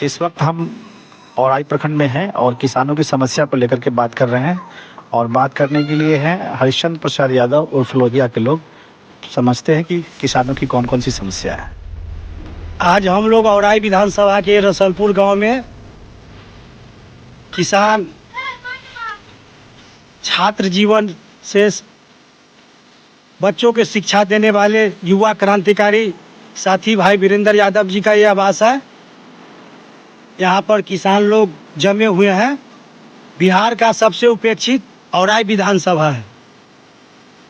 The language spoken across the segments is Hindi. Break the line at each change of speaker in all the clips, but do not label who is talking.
इस वक्त हम औराई प्रखंड में हैं और किसानों की समस्या को लेकर के बात कर रहे हैं। और बात करने के लिए हैं हरिश्चंद्र प्रसाद यादव उर्फ लोहिया के लोग। समझते हैं कि किसानों की कौन कौन सी समस्या है।
आज हम लोग औराई विधानसभा के रसलपुर गांव में किसान छात्र जीवन से बच्चों के शिक्षा देने वाले युवा क्रांतिकारी साथी भाई वीरेंद्र यादव जी का ये आवास है। यहाँ पर किसान लोग जमे हुए हैं। बिहार का सबसे उपेक्षित औराई विधानसभा है।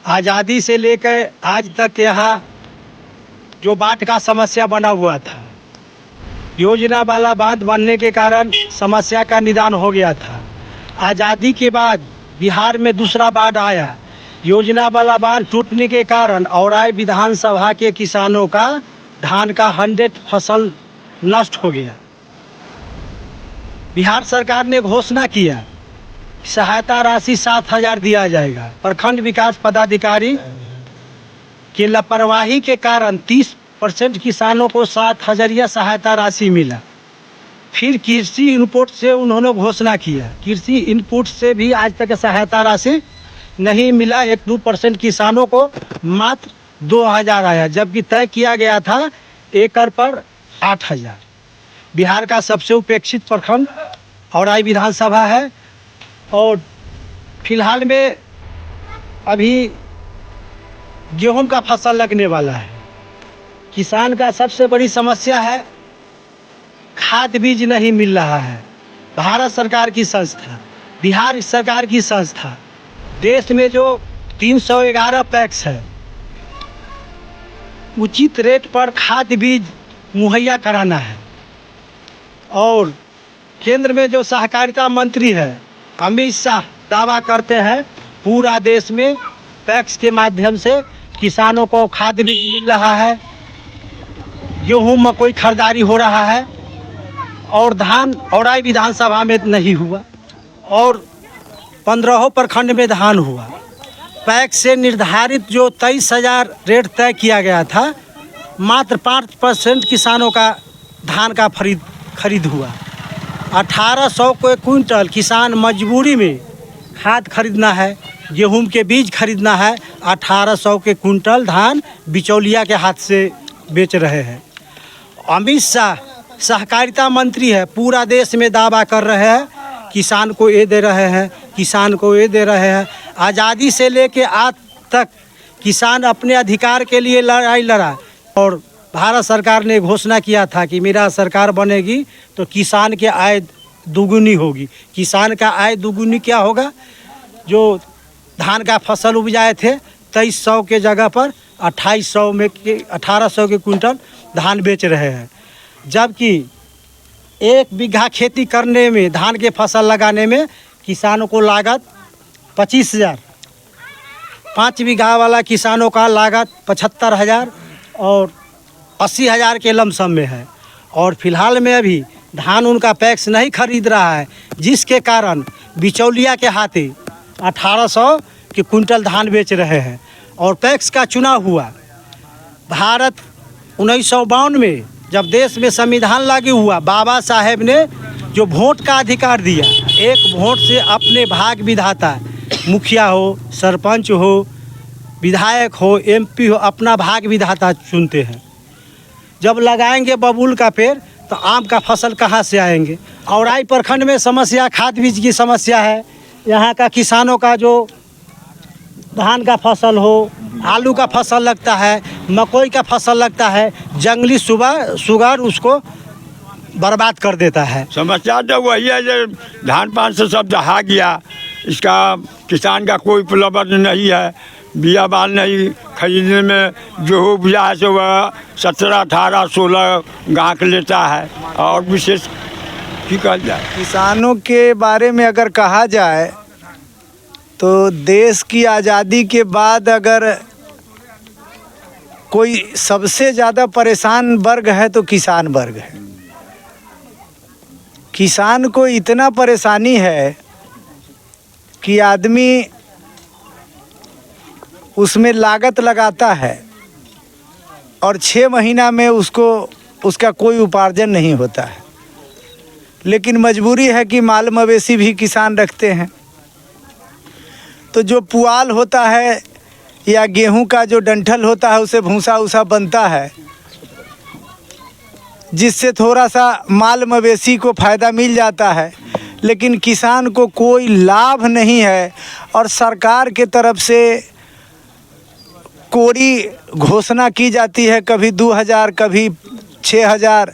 आज़ादी से लेकर आज तक यहाँ जो बाढ़ का समस्या बना हुआ था, योजना वाला बांध बनने के कारण समस्या का निदान हो गया था। आज़ादी के बाद बिहार में दूसरा बाढ़ आया। योजना वाला बांध टूटने के कारण औराई विधानसभा के किसानों का धान का 100 फसल नष्ट हो गया। बिहार सरकार ने घोषणा किया सहायता राशि 7,000 दिया जाएगा। प्रखंड विकास पदाधिकारी की लापरवाही के कारण 30% किसानों को 7,000 सहायता राशि मिला। फिर कृषि इनपुट से उन्होंने घोषणा किया, कृषि इनपुट से भी आज तक सहायता राशि नहीं मिला। 1-2% किसानों को मात्र 2,000 आया, जबकि तय किया गया था एकड़ पर 8,000। बिहार का सबसे उपेक्षित प्रखंड औराई विधानसभा है। और फिलहाल में अभी गेहूं का फसल लगने वाला है। किसान का सबसे बड़ी समस्या है खाद बीज नहीं मिल रहा है। भारत सरकार की संस्था, बिहार सरकार की संस्था, देश में जो 311 पैक्स है, उचित रेट पर खाद बीज मुहैया कराना है। और केंद्र में जो सहकारिता मंत्री है अमित शाह दावा करते हैं पूरा देश में पैक्स के माध्यम से किसानों को खाद बीज मिल रहा है, गेहूं मकई खरीदारी हो रहा है। और धान औराई विधानसभा में नहीं हुआ और 15 प्रखंड में धान हुआ। पैक्स से निर्धारित जो 23,000 रेट तय किया गया था, मात्र 5% किसानों का धान का खरीद हुआ। 1,800 के क्विंटल किसान मजबूरी में खाद खरीदना है, गेहूं के बीज खरीदना है। 1,800 के क्विंटल धान बिचौलिया के हाथ से बेच रहे हैं। अमित शाह सहकारिता मंत्री है, पूरा देश में दावा कर रहे हैं किसान को ये दे रहे हैं, किसान को ये दे रहे हैं। आज़ादी से लेके आज तक किसान अपने अधिकार के लिए लड़ाई लड़ा। और भारत सरकार ने घोषणा किया था कि मेरा सरकार बनेगी तो किसान के आय दुगुनी होगी। किसान का आय दुगुनी क्या होगा? जो धान का फसल उपजाए थे 2300 के जगह पर 1800 के क्विंटल धान बेच रहे हैं। जबकि 1 बीघा खेती करने में, धान के फसल लगाने में किसानों को लागत 25,000, 5 बीघा वाला किसानों का लागत 75,000 और 80,000 के लमसम में है। और फिलहाल में अभी धान उनका पैक्स नहीं खरीद रहा है, जिसके कारण बिचौलिया के हाथे 1,800 के क्विंटल धान बेच रहे हैं। और पैक्स का चुनाव हुआ भारत 1952 में, जब देश में संविधान लागू हुआ, बाबा साहेब ने जो वोट का अधिकार दिया, एक वोट से अपने भाग विधाता, मुखिया हो, सरपंच हो, विधायक हो, MP हो, अपना भाग विधाता चुनते हैं। जब लगाएंगे बबूल का पेड़ तो आम का फसल कहाँ से आएंगे? औराई प्रखंड में समस्या खाद बीज की समस्या है। यहाँ का किसानों का जो धान का फसल हो, आलू का फसल लगता है, मकई का फसल लगता है, जंगली सुगर उसको बर्बाद कर देता है।
समस्या तो वही है जो धान पान से सब दहा गया। इसका किसान का कोई प्रबंध नहीं है। बिया बाल नहीं खरीदने में जो उपजा है सो वह 17, 18, 16 गाहक लेता है। और विशेष की कहा जाए,
किसानों के बारे में अगर कहा जाए तो देश की आज़ादी के बाद अगर कोई सबसे ज़्यादा परेशान वर्ग है तो किसान वर्ग है। किसान को इतना परेशानी है कि आदमी उसमें लागत लगाता है और 6 महीना में उसका कोई उपार्जन नहीं होता है। लेकिन मजबूरी है कि माल मवेशी भी किसान रखते हैं, तो जो पुआल होता है या गेहूं का जो डंठल होता है उसे भूसा उसा बनता है, जिससे थोड़ा सा माल मवेशी को फ़ायदा मिल जाता है। लेकिन किसान को कोई लाभ नहीं है और सरकार के तरफ से कोरी घोषणा की जाती है, कभी 2000 कभी 6000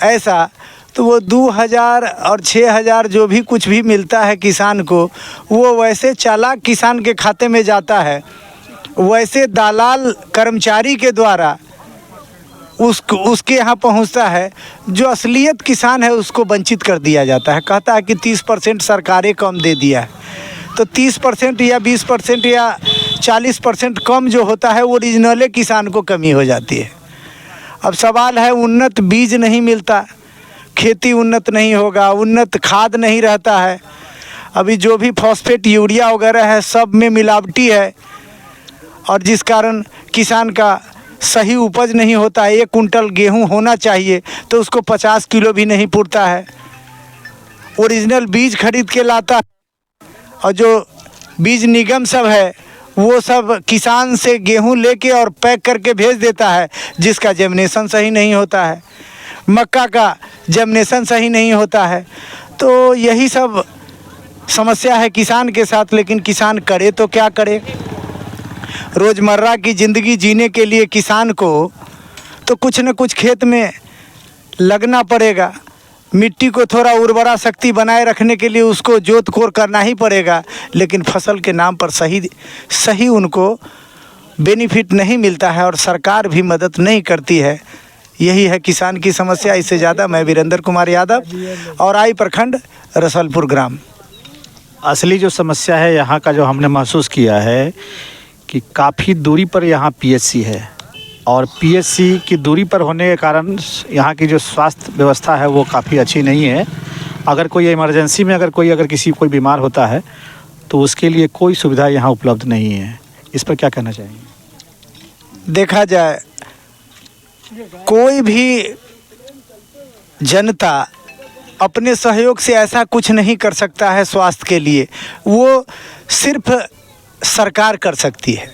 ऐसा। तो वो 2000 और 6000 जो भी कुछ भी मिलता है किसान को, वो वैसे चालाक किसान के खाते में जाता है, वैसे दलाल कर्मचारी के द्वारा उसके यहाँ पहुँचता है। जो असलियत किसान है उसको वंचित कर दिया जाता है। कहता है कि 30% सरकारें कम दे दिया है, तो 30% या 20% या 40% कम जो होता है वो ओरिजिनल किसान को कमी हो जाती है। अब सवाल है, उन्नत बीज नहीं मिलता, खेती उन्नत नहीं होगा, उन्नत खाद नहीं रहता है। अभी जो भी फॉस्फेट यूरिया वगैरह है सब में मिलावटी है, और जिस कारण किसान का सही उपज नहीं होता है। 1 कुंटल गेहूं होना चाहिए तो उसको 50 किलो भी नहीं पुरता है। ओरिजिनल बीज खरीद के लाता है, और जो बीज निगम सब है वो सब किसान से गेहूं लेके और पैक करके भेज देता है, जिसका जर्मिनेशन सही नहीं होता है, मक्का का जर्मिनेशन सही नहीं होता है। तो यही सब समस्या है किसान के साथ। लेकिन किसान करे तो क्या करे? रोज़मर्रा की ज़िंदगी जीने के लिए किसान को तो कुछ न कुछ खेत में लगना पड़ेगा। मिट्टी को थोड़ा उर्वरा शक्ति बनाए रखने के लिए उसको जोत कोड़ करना ही पड़ेगा। लेकिन फसल के नाम पर सही उनको बेनिफिट नहीं मिलता है और सरकार भी मदद नहीं करती है। यही है किसान की समस्या। इससे ज़्यादा मैं वीरेंद्र कुमार यादव, और आई प्रखंड, रसलपुर ग्राम।
असली जो समस्या है यहाँ का, जो हमने महसूस किया है कि काफ़ी दूरी पर यहाँ पीएचसी है, और पीएचसी की दूरी पर होने के कारण यहाँ की जो स्वास्थ्य व्यवस्था है वो काफ़ी अच्छी नहीं है। अगर कोई इमरजेंसी में अगर कोई बीमार होता है तो उसके लिए कोई सुविधा यहाँ उपलब्ध नहीं है। इस पर क्या कहना चाहेंगे?
देखा जाए, कोई भी जनता अपने सहयोग से ऐसा कुछ नहीं कर सकता है स्वास्थ्य के लिए, वो सिर्फ सरकार कर सकती है।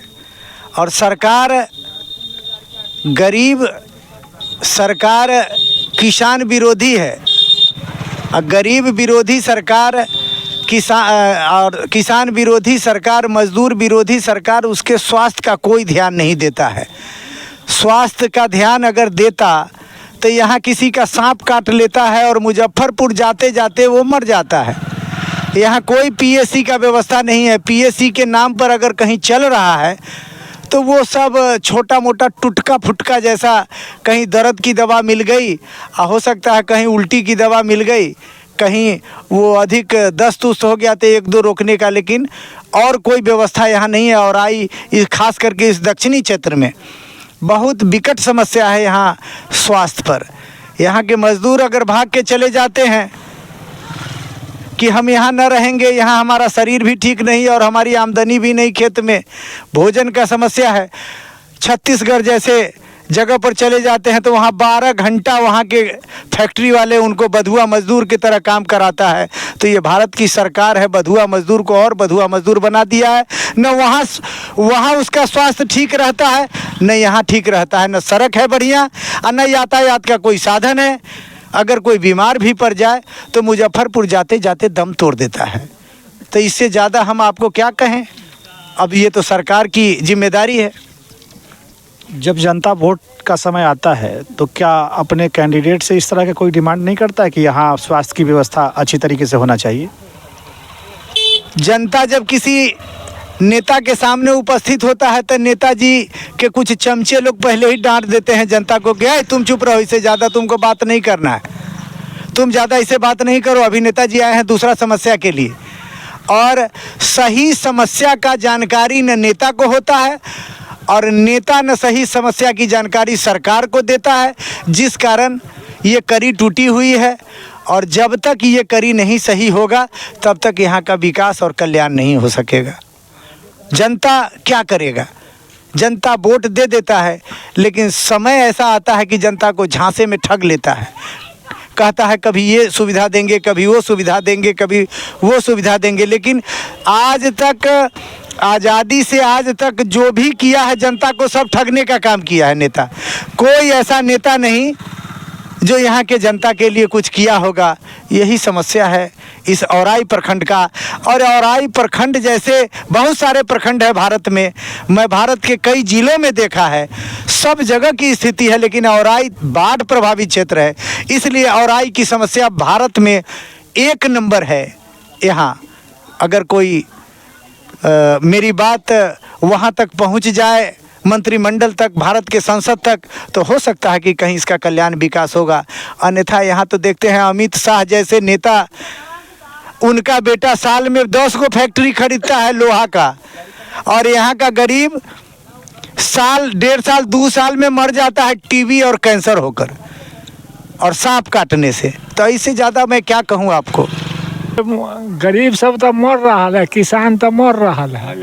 और सरकार गरीब, सरकार किसान विरोधी है। गरीब विरोधी सरकार, किसान विरोधी सरकार, मजदूर विरोधी सरकार, उसके स्वास्थ्य का कोई ध्यान नहीं देता है। स्वास्थ्य का ध्यान अगर देता तो यहाँ किसी का सांप काट लेता है और मुजफ्फरपुर जाते जाते वो मर जाता है। यहाँ कोई पीएचसी का व्यवस्था नहीं है। पीएचसी के नाम पर अगर कहीं चल रहा है तो वो सब छोटा मोटा टुटका फुटका जैसा, कहीं दर्द की दवा मिल गई, हो सकता है कहीं उल्टी की दवा मिल गई, कहीं वो अधिक दस्त उस्त हो गया तो 1-2 रोकने का, लेकिन और कोई व्यवस्था यहाँ नहीं है। और खास करके इस दक्षिणी क्षेत्र में बहुत विकट समस्या है यहाँ स्वास्थ्य पर। यहाँ के मज़दूर अगर भाग के चले जाते हैं कि हम यहाँ न रहेंगे, यहाँ हमारा शरीर भी ठीक नहीं और हमारी आमदनी भी नहीं, खेत में भोजन का समस्या है। छत्तीसगढ़ जैसे जगह पर चले जाते हैं तो वहाँ 12 घंटा वहाँ के फैक्ट्री वाले उनको बधुआ मजदूर की तरह काम कराता है। तो ये भारत की सरकार है, बधुआ मजदूर को और बधुआ मजदूर बना दिया है। न वहाँ उसका स्वास्थ्य ठीक रहता है, न यहाँ ठीक रहता है, न सड़क है बढ़िया और न यातायात का कोई साधन है। अगर कोई बीमार भी पड़ जाए तो मुजफ्फरपुर जाते जाते दम तोड़ देता है। तो इससे ज़्यादा हम आपको क्या कहें? अब ये तो सरकार की जिम्मेदारी है।
जब जनता वोट का समय आता है तो क्या अपने कैंडिडेट से इस तरह का कोई डिमांड नहीं करता है कि यहाँ स्वास्थ्य की व्यवस्था अच्छी तरीके से होना चाहिए?
जनता जब किसी नेता के सामने उपस्थित होता है तो नेताजी के कुछ चमचे लोग पहले ही डांट देते हैं जनता को कि तुम चुप रहो, इससे ज़्यादा तुमको बात नहीं करना है, तुम ज़्यादा इससे बात नहीं करो। अभी नेताजी आए हैं दूसरा समस्या के लिए, और सही समस्या का जानकारी न नेता को होता है और नेता न सही समस्या की जानकारी सरकार को देता है, जिस कारण ये कड़ी टूटी हुई है और जब तक ये कड़ी नहीं सही होगा तब तक यहाँ का विकास और कल्याण नहीं हो सकेगा। जनता क्या करेगा? जनता वोट दे देता है, लेकिन समय ऐसा आता है कि जनता को झांसे में ठग लेता है। कहता है कभी ये सुविधा देंगे, कभी वो सुविधा देंगे, कभी वो सुविधा देंगे, लेकिन आज तक आज़ादी से आज तक जो भी किया है जनता को सब ठगने का काम किया है नेता। कोई ऐसा नेता नहीं जो यहाँ के जनता के लिए कुछ किया होगा। यही समस्या है इस औराई प्रखंड का। और औराई प्रखंड जैसे बहुत सारे प्रखंड है भारत में, मैं भारत के कई जिलों में देखा है, सब जगह की स्थिति है, लेकिन औराई बाढ़ प्रभावित क्षेत्र है, इसलिए औराई की समस्या भारत में 1 नंबर है। यहाँ अगर कोई मेरी बात वहाँ तक पहुँच जाए, मंत्रिमंडल तक, भारत के संसद तक, तो हो सकता है कि कहीं इसका कल्याण विकास होगा। अन्यथा यहाँ तो देखते हैं अमित शाह जैसे नेता, उनका बेटा साल में 10 को फैक्ट्री खरीदता है लोहा का, और यहाँ का गरीब साल 1.5 साल 2 साल में मर जाता है टीबी और कैंसर होकर और सांप काटने से। तो इससे ज़्यादा मैं क्या कहूँ आपको।
गरीब सब तो मर रहा है, किसान तो मर रहा है,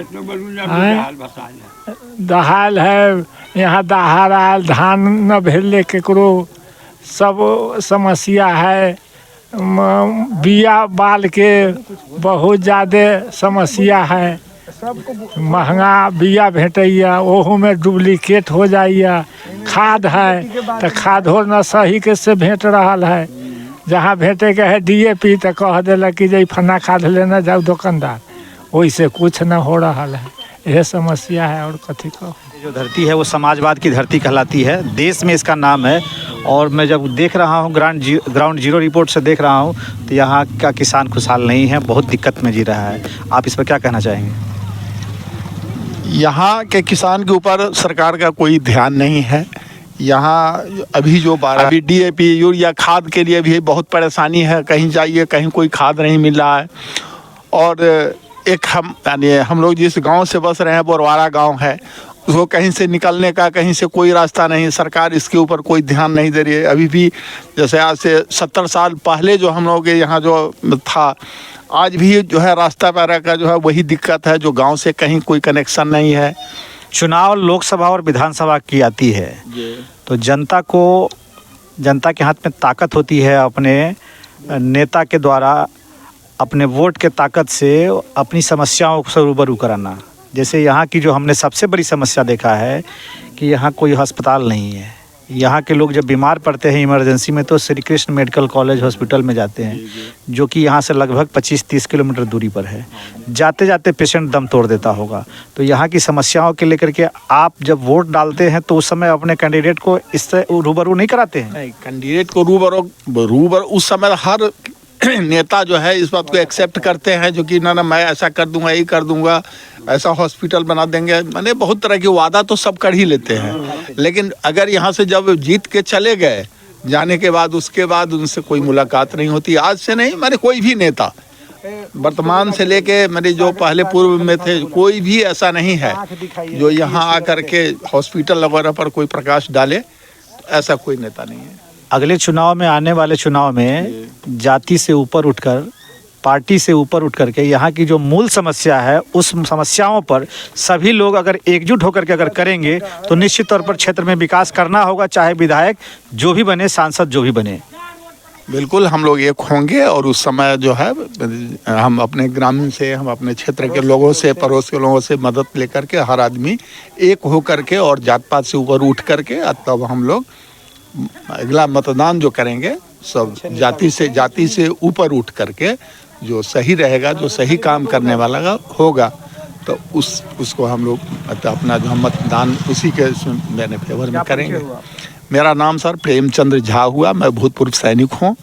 दहाल है, यहाँ दहाल आयल, धान न भेले केकरो, सब समस्या है। बिया बाल के बहुत ज़्यादा समस्या है, महंगा बिया भेटैया, ओहू में डुप्लीकेट हो जाइए। खाद है तो खादो न सही के से भेट रहा है, जहाँ भेटे के है DAP तो कह दिला कि जे फन्ना खाद लेना जाओ दुकानदार, वैसे कुछ न हो रहा है। यह समस्या है और कथी कहो।
जो धरती है वो समाजवाद की धरती कहलाती है, देश में इसका नाम है। और मैं जब देख रहा हूँ ग्राउंड जीरो रिपोर्ट से देख रहा हूँ तो यहाँ का किसान खुशहाल नहीं है, बहुत दिक्कत में जी रहा है। आप इस पर क्या कहना चाहेंगे?
यहाँ के किसान के ऊपर सरकार का कोई ध्यान नहीं है। यहाँ अभी जो अभी DAP यूरिया खाद के लिए भी बहुत परेशानी है, कहीं जाइए कहीं कोई खाद नहीं मिल रहा है। और एक हम लोग जिस गांव से बस रहे हैं बोरवारा गांव है, उसको कहीं से निकलने का कहीं से कोई रास्ता नहीं। सरकार इसके ऊपर कोई ध्यान नहीं दे रही है। अभी भी जैसे आज से 70 साल पहले जो हम लोग यहाँ जो था, आज भी जो है रास्ता पैरा का जो है वही दिक्कत है, जो गांव से कहीं कोई कनेक्शन नहीं है।
चुनाव लोकसभा और विधानसभा की आती है तो जनता के हाथ में ताकत होती है अपने नेता के द्वारा अपने वोट के ताकत से अपनी समस्याओं से रूबरू कराना। जैसे यहाँ की जो हमने सबसे बड़ी समस्या देखा है कि यहाँ कोई अस्पताल नहीं है। यहाँ के लोग जब बीमार पड़ते हैं इमरजेंसी में तो Shri Krishna medical college hospital में जाते हैं, जो कि यहाँ से लगभग 25-30 किलोमीटर दूरी पर है। जाते जाते पेशेंट दम तोड़ देता होगा। तो यहाँ की समस्याओं के लेकर के आप जब वोट डालते हैं तो उस समय अपने कैंडिडेट को इससे रूबरू नहीं कराते हैं?
नहीं, कैंडिडेट को रूबरू उस समय हर नेता जो है इस बात को एक्सेप्ट करते हैं, जो कि ना मैं ऐसा कर दूंगा, यही कर दूंगा, ऐसा हॉस्पिटल बना देंगे, मैंने बहुत तरह के वादा तो सब कर ही लेते हैं। लेकिन अगर यहाँ से जब जीत के चले गए जाने के बाद उसके बाद उनसे कोई मुलाकात नहीं होती। आज से नहीं, मैंने कोई भी नेता वर्तमान से लेके मेरे जो पहले पूर्व में थे, कोई भी ऐसा नहीं है जो यहाँ आकर के हॉस्पिटल वगैरह पर कोई प्रकाश डाले। ऐसा कोई नेता नहीं है।
अगले चुनाव में, आने वाले चुनाव में जाति से ऊपर उठकर, पार्टी से ऊपर उठ करके यहाँ की जो मूल समस्या है उस समस्याओं पर सभी लोग अगर एकजुट होकर के अगर करेंगे तो निश्चित तौर पर क्षेत्र में विकास करना होगा, चाहे विधायक जो भी बने, सांसद जो भी बने।
बिल्कुल हम लोग एक होंगे और उस समय जो है हम अपने ग्रामीण से, हम अपने क्षेत्र के लोगों से, पड़ोस के लोगों से मदद लेकर के हर आदमी एक हो करके और जात पात से ऊपर उठ करके तब हम लोग अगला मतदान जो करेंगे सब जाति से ऊपर उठ करके जो सही रहेगा, जो सही काम करने वाला होगा, तो उसको हम लोग अपना जो मतदान उसी के मैंने फेवर में करेंगे। मेरा नाम सर प्रेमचंद्र झा हुआ, मैं भूतपूर्व सैनिक हूँ।